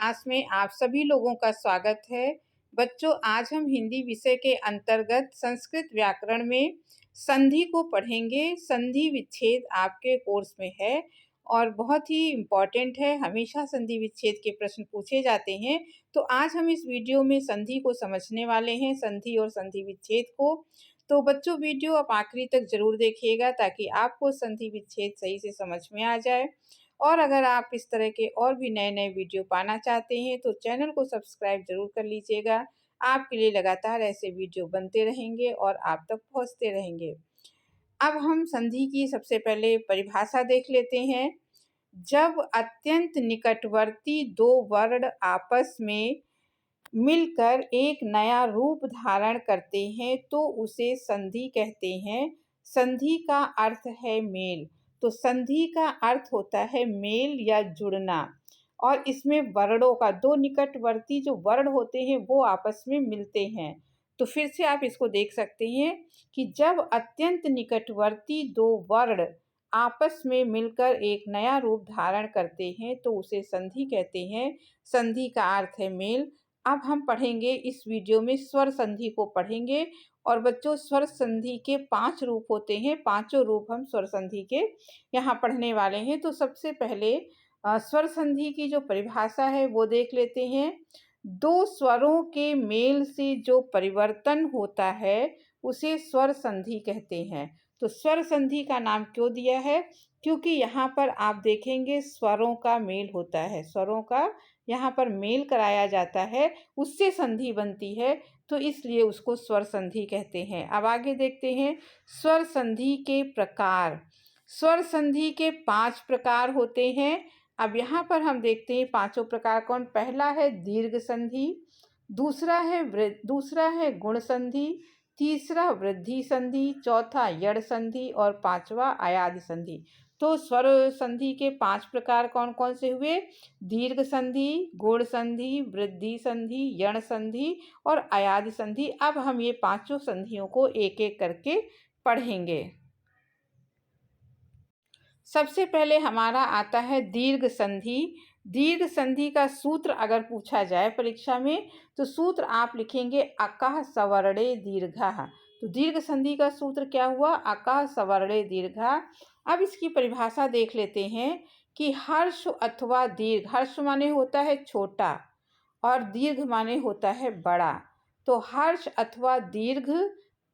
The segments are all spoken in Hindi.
क्लास में आप सभी लोगों का स्वागत है। बच्चों, आज हम हिंदी विषय के अंतर्गत संस्कृत व्याकरण में संधि को पढ़ेंगे। संधि विच्छेद आपके कोर्स में है और बहुत ही इम्पोर्टेंट है। हमेशा संधि विच्छेद के प्रश्न पूछे जाते हैं। तो आज हम इस वीडियो में संधि को समझने वाले हैं, संधि और संधि विच्छेद को। तो बच्चों, वीडियो आप आखिरी तक जरूर देखिएगा ताकि आपको संधि विच्छेद सही से समझ में आ जाए। और अगर आप इस तरह के और भी नए नए वीडियो पाना चाहते हैं तो चैनल को सब्सक्राइब जरूर कर लीजिएगा। आपके लिए लगातार ऐसे वीडियो बनते रहेंगे और आप तक पहुंचते रहेंगे। अब हम संधि की सबसे पहले परिभाषा देख लेते हैं। जब अत्यंत निकटवर्ती दो वर्ण आपस में मिलकर एक नया रूप धारण करते हैं तो उसे संधि कहते हैं। संधि का अर्थ है मेल। तो संधि का अर्थ होता है मेल या जुड़ना, और इसमें वर्णों का, दो निकटवर्ती जो वर्ण होते हैं वो आपस में मिलते हैं। तो फिर से आप इसको देख सकते हैं कि जब अत्यंत निकटवर्ती दो वर्ण आपस में मिलकर एक नया रूप धारण करते हैं तो उसे संधि कहते हैं। संधि का अर्थ है मेल। अब हम पढ़ेंगे इस वीडियो में स्वर संधि को पढ़ेंगे। और बच्चों, स्वर संधि के 5 रूप होते हैं। पांचों रूप हम स्वर संधि के यहाँ पढ़ने वाले हैं। तो सबसे पहले स्वर संधि की जो परिभाषा है वो देख लेते हैं। दो स्वरों के मेल से जो परिवर्तन होता है उसे स्वर संधि कहते हैं। तो स्वर संधि का नाम क्यों दिया है? क्योंकि यहाँ पर आप देखेंगे स्वरों का मेल होता है, स्वरों का यहाँ पर मेल कराया जाता है, उससे संधि बनती है, तो इसलिए उसको स्वर संधि कहते हैं। अब आगे देखते हैं स्वर संधि के प्रकार। स्वर संधि के 5 प्रकार होते हैं। अब यहाँ पर हम देखते हैं पांचों प्रकार कौन। पहला है दीर्घ संधि, दूसरा है गुण संधि, तीसरा वृद्धि संधि, चौथा यड़ संधि और पांचवा अयादि संधि। तो स्वर संधि के 5 प्रकार कौन कौन से हुए? दीर्घ संधि, गुण संधि, वृद्धि संधि, यण संधि और अयादि संधि। अब हम ये पांचों संधियों को एक एक करके पढ़ेंगे। सबसे पहले हमारा आता है दीर्घ संधि। दीर्घ संधि का सूत्र अगर पूछा जाए परीक्षा में तो सूत्र आप लिखेंगे अकः सवर्णे दीर्घः। तो दीर्घ संधि का सूत्र क्या हुआ? अकः सवर्णे दीर्घः। अब इसकी परिभाषा देख लेते हैं कि हर्ष अथवा दीर्घ, हर्ष माने होता है छोटा और दीर्घ माने होता है बड़ा। तो हर्ष अथवा दीर्घ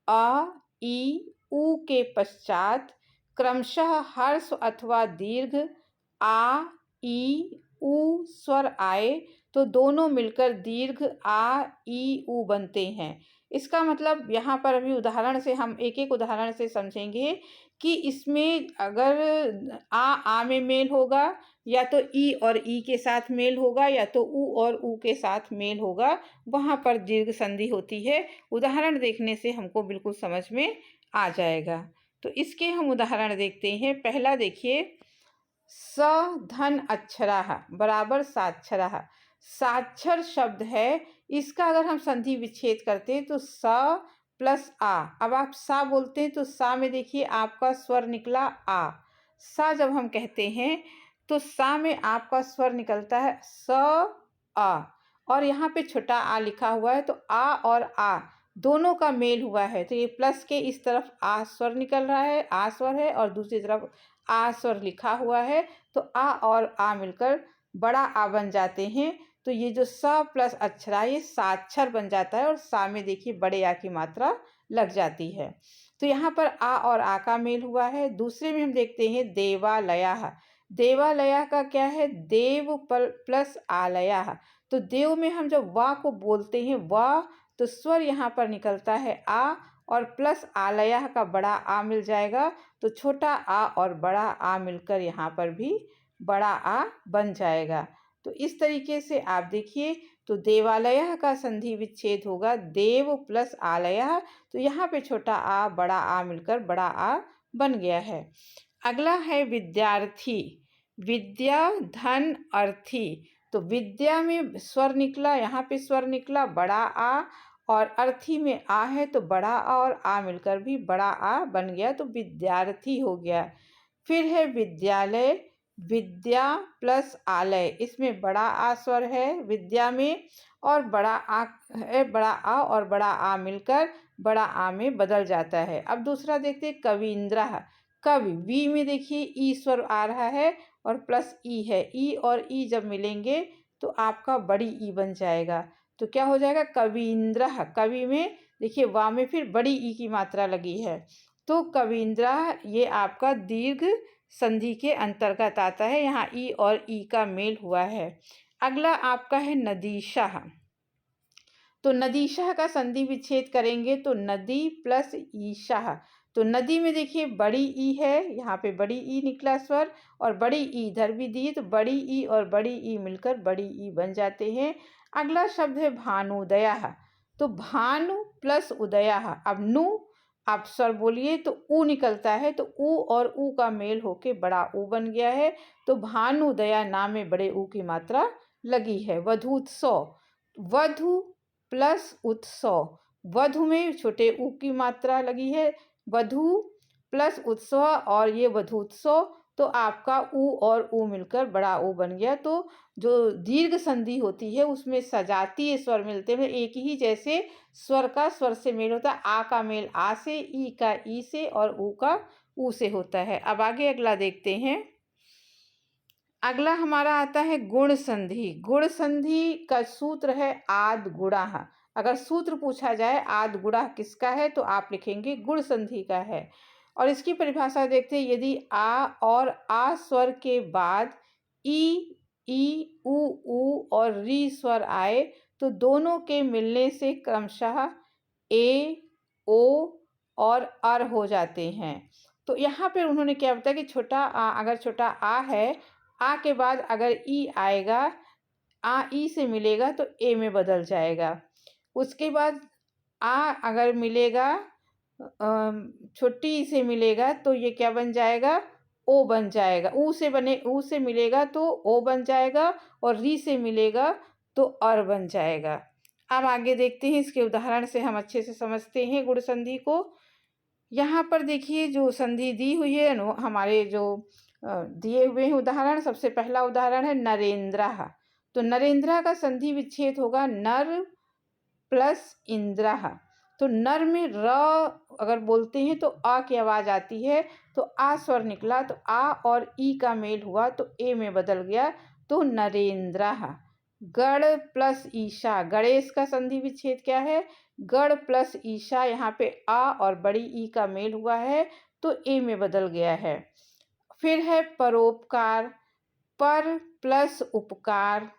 अ, ई, उ के पश्चात क्रमशः हर्ष अथवा दीर्घ आ, ई, उ स्वर आए तो दोनों मिलकर दीर्घ आ, ई, उ बनते हैं। इसका मतलब यहाँ पर अभी उदाहरण से हम एक एक उदाहरण से समझेंगे कि इसमें अगर आ में मेल होगा, या तो ई और ई के साथ मेल होगा, या तो उ और उ के साथ मेल होगा, वहाँ पर दीर्घ संधि होती है। उदाहरण देखने से हमको बिल्कुल समझ में आ जाएगा। तो इसके हम उदाहरण देखते हैं। पहला देखिए, स धन अक्षरः बराबर साक्षरः। साक्षर शब्द है, इसका अगर हम संधि विच्छेद करते हैं तो स प्लस आ। अब आप सा बोलते हैं तो सा में देखिए आपका स्वर निकला आ। सा जब हम कहते हैं तो सा में आपका स्वर निकलता है स आ, और यहाँ पे छोटा आ लिखा हुआ है तो आ और आ दोनों का मेल हुआ है तो ये प्लस के इस तरफ आ स्वर निकल रहा है, आ स्वर है, और दूसरी तरफ आ स्वर लिखा हुआ है तो आ और आ मिलकर बड़ा आ बन जाते हैं। तो ये जो स प्लस अक्षरा ये साक्षर बन जाता है और सा में देखिए बड़े आ की मात्रा लग जाती है। तो यहाँ पर आ और आ का मेल हुआ है। दूसरे में हम देखते हैं देवालयः। देवालय का क्या है? देव प्लस आलयः। तो देव में हम जब वा को बोलते हैं वा तो स्वर यहाँ पर निकलता है आ, और प्लस आलयः का बड़ा आ मिल जाएगा तो छोटा आ और बड़ा आ मिलकर यहाँ पर भी बड़ा आ बन जाएगा। तो इस तरीके से आप देखिए तो देवालयः का संधि विच्छेद होगा देव प्लस आलयः, तो यहाँ पे छोटा आ बड़ा आ मिलकर बड़ा आ बन गया है। अगला है विद्यार्थी। विद्या धन अर्थी। तो विद्या में स्वर निकला, यहाँ पे स्वर निकला बड़ा आ, और अर्थी में आ है तो बड़ा आ और आ मिलकर भी बड़ा आ बन गया तो विद्यार्थी हो गया। फिर है विद्यालय। विद्या प्लस आलय, इसमें बड़ा आ स्वर है विद्या में, और बड़ा आ है, बड़ा आ और बड़ा आ मिलकर बड़ा आ में बदल जाता है। अब दूसरा देखते हैं कवींद्रः। कवि वी में देखिए ई स्वर आ रहा है और प्लस ई है, ई और ई जब मिलेंगे तो आपका बड़ी ई बन जाएगा। तो क्या हो जाएगा कवींद्रः। कवि में देखिए वा में फिर बड़ी ई की मात्रा लगी है, तो कवींद्रः ये आपका दीर्घ संधि के अंतर्गत आता है। यहाँ ई और ई का मेल हुआ है। अगला आपका है नदीशाह। तो नदीशाह का संधि विच्छेद करेंगे तो नदी प्लस ईशाह। तो नदी में देखिए बड़ी ई है, यहाँ पे बड़ी ई निकला स्वर, और बड़ी ई इधर भी दी, तो बड़ी ई और बड़ी ई मिलकर बड़ी ई बन जाते हैं। अगला शब्द है भानुदयः। तो भानु प्लस उदयः। अब नु आप स्वर बोलिए तो ऊ निकलता है, तो ऊ और ऊ का मेल होके बड़ा ऊ बन गया है। तो भानुदया नाम में बड़े ऊ की मात्रा लगी है। वधूत्सव, वधु प्लस उत्सव, वधु में छोटे ऊ की मात्रा लगी है, वधु प्लस उत्सव, और ये वधूत्सव, तो आपका ऊ और ऊ मिलकर बड़ा ऊ बन गया। तो जो दीर्घ संधि होती है उसमें सजातीय स्वर मिलते हैं, एक ही जैसे स्वर का स्वर से मेल होता है। आ का मेल आ से, ई का ई से, और ऊ का ऊ से होता है। अब आगे अगला देखते हैं। अगला हमारा आता है गुण संधि। गुण संधि का सूत्र है आद गुणः। अगर सूत्र पूछा जाए आद गुणः किसका है तो आप लिखेंगे गुण संधि का है। और इसकी परिभाषा देखते हैं। यदि आ और आ स्वर के बाद ई ऊ और री स्वर आए तो दोनों के मिलने से क्रमशः ए ओ और अर हो जाते हैं। तो यहाँ पे उन्होंने क्या बताया कि छोटा आ, अगर छोटा आ है, आ के बाद अगर ई आएगा, आ ई से मिलेगा तो ए में बदल जाएगा। उसके बाद आ अगर मिलेगा छोटी ई से मिलेगा तो ये क्या बन जाएगा ओ बन जाएगा। ऊ से बने, ऊ से मिलेगा तो ओ बन जाएगा, और री से मिलेगा तो अर बन जाएगा। अब आगे देखते हैं, इसके उदाहरण से हम अच्छे से समझते हैं गुण संधि को। यहाँ पर देखिए जो संधि दी हुई है हमारे जो दिए हुए हैं उदाहरण। सबसे पहला उदाहरण है नरेंद्रः। तो नरेंद्र का संधि विच्छेद होगा नर प्लस इंद्रः। तो नर में र अगर बोलते हैं तो आ की आवाज़ आती है, तो आ स्वर निकला, तो आ और ई का मेल हुआ तो ए में बदल गया, तो नरेंद्रः। गण प्लस ईशा, गणेश का संधि विच्छेद क्या है गण प्लस ईशा। यहाँ पे आ और बड़ी ई का मेल हुआ है तो ए में बदल गया है। फिर है परोपकार, पर प्लस उपकार।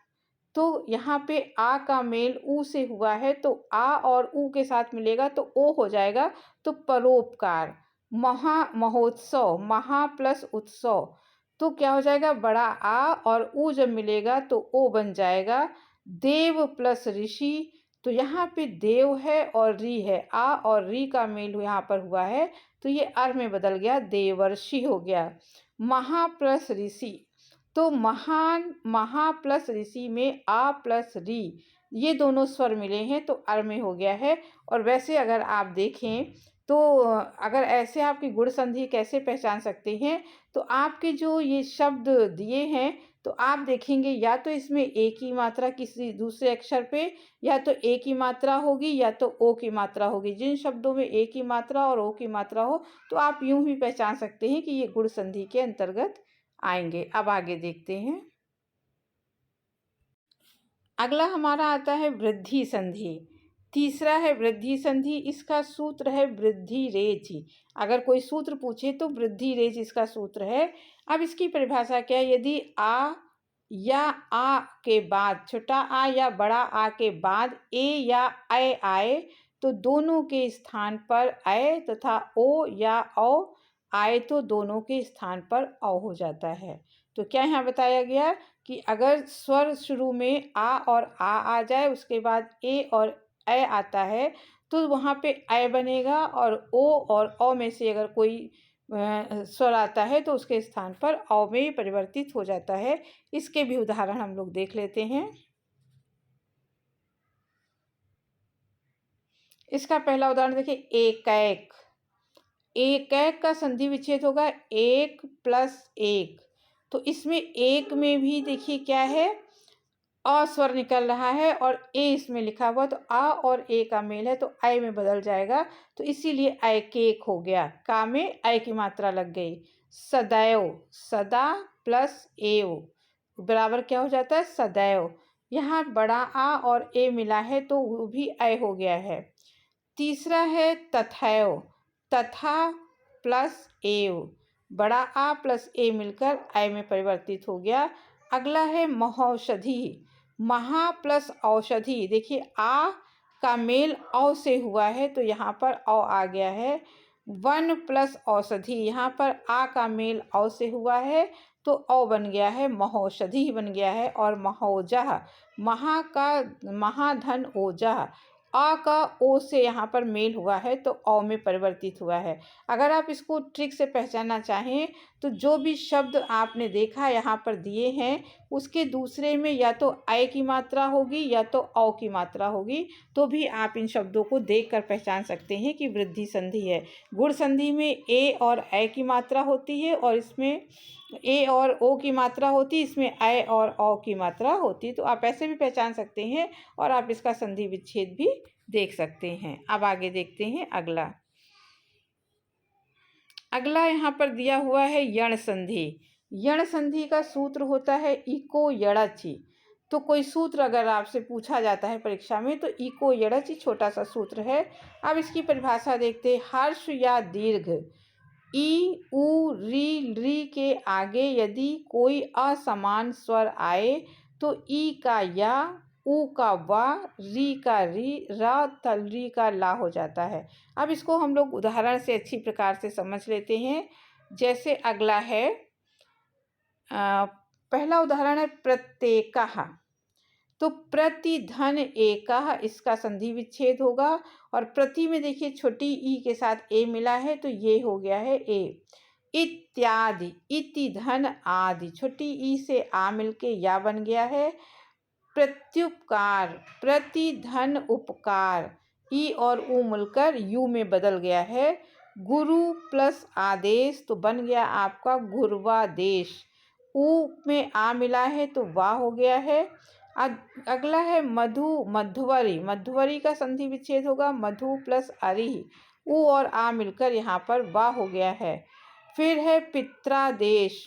तो यहाँ पे आ का मेल ऊ से हुआ है तो आ और ऊ के साथ मिलेगा तो ओ हो जाएगा, तो परोपकार। महा महोत्सव, महा प्लस उत्सव, तो क्या हो जाएगा बड़ा आ और ऊ जब मिलेगा तो ओ बन जाएगा। देव प्लस ऋषि, तो यहाँ पे देव है और री है, आ और री का मेल यहाँ पर हुआ है तो ये अर में बदल गया, देवर्षि हो गया। महा प्लस ऋषि, तो महान, महा प्लस ऋषि में आ प्लस री, ये दोनों स्वर मिले हैं तो अर में हो गया है। और वैसे अगर आप देखें तो अगर ऐसे आपकी गुण संधि कैसे पहचान सकते हैं, तो आपके जो ये शब्द दिए हैं तो आप देखेंगे या तो इसमें ए की मात्रा किसी दूसरे अक्षर पे, या तो ए की मात्रा होगी या तो ओ की मात्रा होगी। जिन शब्दों में ए की मात्रा और ओ की मात्रा हो तो आप यूं भी पहचान सकते हैं कि ये गुण संधि के अंतर्गत आएंगे। अब आगे देखते हैं। अगला हमारा आता है वृद्धि संधि। तीसरा है वृद्धि संधि, इसका सूत्र है वृद्धि रेच। अगर कोई सूत्र पूछे तो वृद्धि रेच इसका सूत्र है। अब इसकी परिभाषा क्या है, यदि आ या आ के बाद, छोटा आ या बड़ा आ के बाद ए या ऐ आए तो दोनों के स्थान पर ऐ तथा ओ या औ आए तो दोनों के स्थान पर औ हो जाता है। तो क्या यहाँ बताया गया कि अगर स्वर शुरू में आ और आ जाए, उसके बाद ए और ऐ आता है तो वहाँ पे ऐ बनेगा, और ओ और औ में से अगर कोई स्वर आता है तो उसके स्थान पर औ में परिवर्तित हो जाता है। इसके भी उदाहरण हम लोग देख लेते हैं। इसका पहला उदाहरण देखिए एकैक। एकैक का संधि विच्छेद होगा एक प्लस एक। तो इसमें एक में भी देखिए क्या है, अ स्वर निकल रहा है और ए इसमें लिखा हुआ, तो आ और ए का मेल है तो ऐ में बदल जाएगा, तो इसीलिए ऐकेक हो गया। का में ऐ की मात्रा लग गई। सदैव, सदा प्लस एव बराबर क्या हो जाता है, सदैव। यहाँ बड़ा आ और ए मिला है तो वो भी ऐ हो गया है। तीसरा है तथैव, तथा प्लस एव, बड़ा आ प्लस ए मिलकर ऐ में परिवर्तित हो गया। अगला है महौषधि, महा प्लस औषधि, देखिए आ का मेल औ से हुआ है तो यहाँ पर औ आ गया है। वन प्लस औषधि, यहाँ पर आ का मेल औ से हुआ है तो औ बन गया है, महौषधि बन गया है। और महौजह, महा का महाधन ओजह, आ का ओ से यहाँ पर मेल हुआ है तो औ में परिवर्तित हुआ है। अगर आप इसको ट्रिक से पहचानना चाहें तो जो भी शब्द आपने देखा यहाँ पर दिए हैं उसके दूसरे में या तो ऐ की मात्रा होगी या तो औ की मात्रा होगी, तो भी आप इन शब्दों को देखकर पहचान सकते हैं कि वृद्धि संधि है। गुण संधि में ए और ऐ की मात्रा होती है और इसमें ए और ओ की मात्रा होती है, इसमें ऐ और औ की मात्रा होती है। तो आप ऐसे भी पहचान सकते हैं और आप इसका संधि विच्छेद भी देख सकते हैं। अब आगे देखते हैं अगला। अगला यहाँ पर दिया हुआ है यण संधि। यण संधि का सूत्र होता है इको यड़चि। तो कोई सूत्र अगर आपसे पूछा जाता है परीक्षा में तो इको यड़चि छोटा सा सूत्र है। अब इसकी परिभाषा देखते हैं। हर्ष या दीर्घ ई उ री री के आगे यदि कोई असमान स्वर आए तो ई का या, उ का वा, री का री, रा तलरी का ला हो जाता है। अब इसको हम लोग उदाहरण से अच्छी प्रकार से समझ लेते हैं। जैसे अगला है, पहला उदाहरण है प्रत्येकः। तो प्रतिधन एकः इसका संधि विच्छेद होगा और प्रति में देखिए छोटी ई के साथ ए मिला है तो ये हो गया है ए। इत्यादि, इति धन आदि, छोटी ई से आ मिलके या बन गया है। प्रत्युपकार, प्रति धन उपकार, ई और उ मिलकर यू में बदल गया है। गुरु प्लस आदेश तो बन गया आपका गुरुवादेश। उ में आ मिला है तो वाह हो गया है। अगला है मधु मधुवरी, मधुवरी का संधि विच्छेद होगा मधु प्लस अरि, उ और आ मिलकर यहाँ पर वाह हो गया है। फिर है पित्रादेश,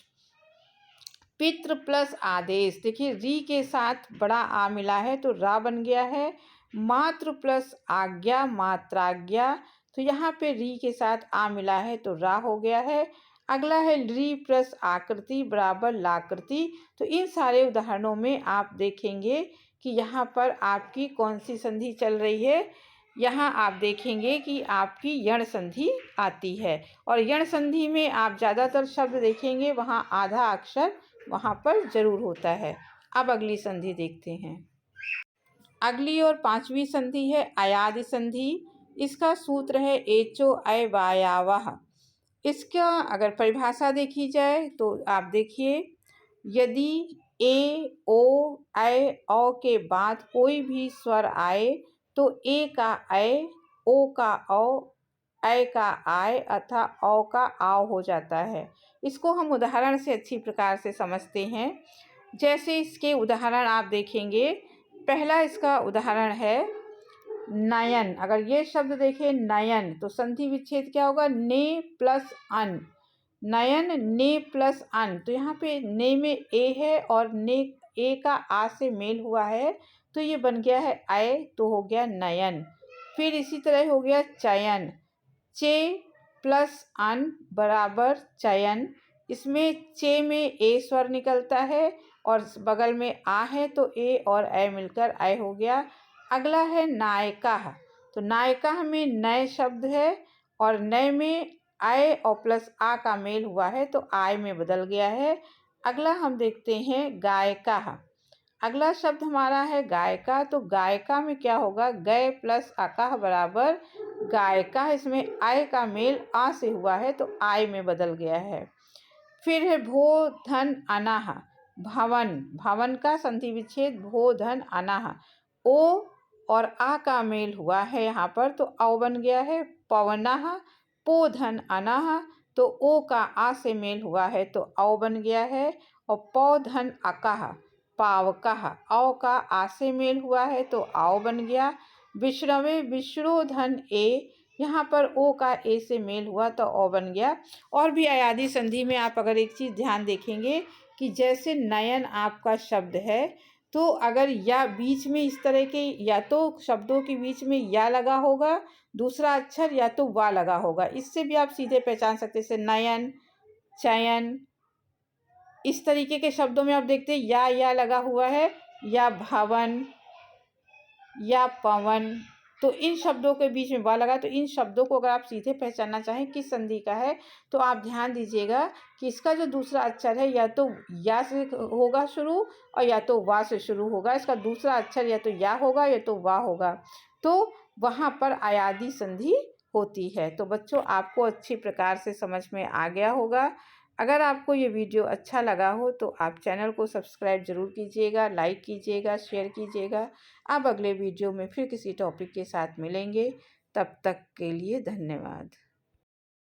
पितृ प्लस आदेश, देखिए री के साथ बड़ा आ मिला है तो रा बन गया है। मातृ प्लस आज्ञा, मात्राज्ञा, तो यहाँ पे री के साथ आ मिला है तो रा हो गया है। अगला है री प्लस आकृति बराबर लाकृति। तो इन सारे उदाहरणों में आप देखेंगे कि यहाँ पर आपकी कौन सी संधि चल रही है। यहाँ आप देखेंगे कि आपकी यण संधि आती है और यण संधि में आप ज़्यादातर शब्द देखेंगे वहाँ आधा अक्षर वहाँ पर जरूर होता है। अब अगली संधि देखते हैं। अगली और पांचवी संधि है अयादि संधि। इसका सूत्र है एचो अय वायावः। इसका अगर परिभाषा देखी जाए तो आप देखिए, यदि ए ओ ऐ औ के बाद कोई भी स्वर आए तो ए का ऐ, ओ का औ, ऐ का आय अथवा औ का आव हो जाता है। इसको हम उदाहरण से अच्छी प्रकार से समझते हैं। जैसे इसके उदाहरण आप देखेंगे, पहला इसका उदाहरण है नयन। अगर ये शब्द देखें नयन तो संधि विच्छेद क्या होगा, ने प्लस अन, नयन ने प्लस अन। तो यहाँ पे ने में ए है और ने ए का आ से मेल हुआ है तो ये बन गया है आय, तो हो गया नयन। फिर इसी तरह हो गया चयन, चे प्लस अन बराबर चयन। इसमें चे में ए स्वर निकलता है और बगल में आ है तो ए और ऐ मिलकर ऐ हो गया। अगला है नायिका। तो नायिका में नए शब्द है और नए में आय और प्लस आ का मेल हुआ है तो आय में बदल गया है। अगला हम देखते हैं गायिका। अगला शब्द हमारा है गायिका। तो गायिका में क्या होगा, गय प्लस अकाह बराबर गायिका। इसमें आय का मेल आ से हुआ है तो आय में बदल गया है। फिर है भो धन अनाह, भवन, भवन का संधि विच्छेद भो धन अनाह। ओ और आ का मेल हुआ है यहाँ पर तो औ बन गया है पवनाह, पो धन अनाह। तो ओ का आ से मेल हुआ है तो औ बन गया है। और पौ धन अकाह, पावकाह, औ का आ से मेल हुआ है तो आओ बन गया। विश्रवे विश्रो धन ए, यहाँ पर ओ का ए से मेल हुआ तो ओ बन गया। और भी अयादी संधि में आप अगर एक चीज़ ध्यान देखेंगे कि जैसे नयन आपका शब्द है, तो अगर या बीच में इस तरह के, या तो शब्दों के बीच में या लगा होगा, दूसरा अक्षर या तो वा लगा होगा, इससे भी आप सीधे पहचान सकते हैं। जैसे नयन, चयन, इस तरीके के शब्दों में आप देखते हैं या लगा हुआ है, या भवन, या पवन, तो इन शब्दों के बीच में वा लगा। तो इन शब्दों को अगर आप सीधे पहचानना चाहें किस संधि का है, तो आप ध्यान दीजिएगा कि इसका जो दूसरा अक्षर है या तो या से होगा शुरू, और या तो वा से शुरू होगा। इसका दूसरा अक्षर या तो या होगा या तो वा होगा, तो वहाँ पर अयादी संधि होती है। तो बच्चों, आपको अच्छी प्रकार से समझ में आ गया होगा। अगर आपको ये वीडियो अच्छा लगा हो तो आप चैनल को सब्सक्राइब ज़रूर कीजिएगा, लाइक कीजिएगा, शेयर कीजिएगा। अब अगले वीडियो में फिर किसी टॉपिक के साथ मिलेंगे। तब तक के लिए धन्यवाद।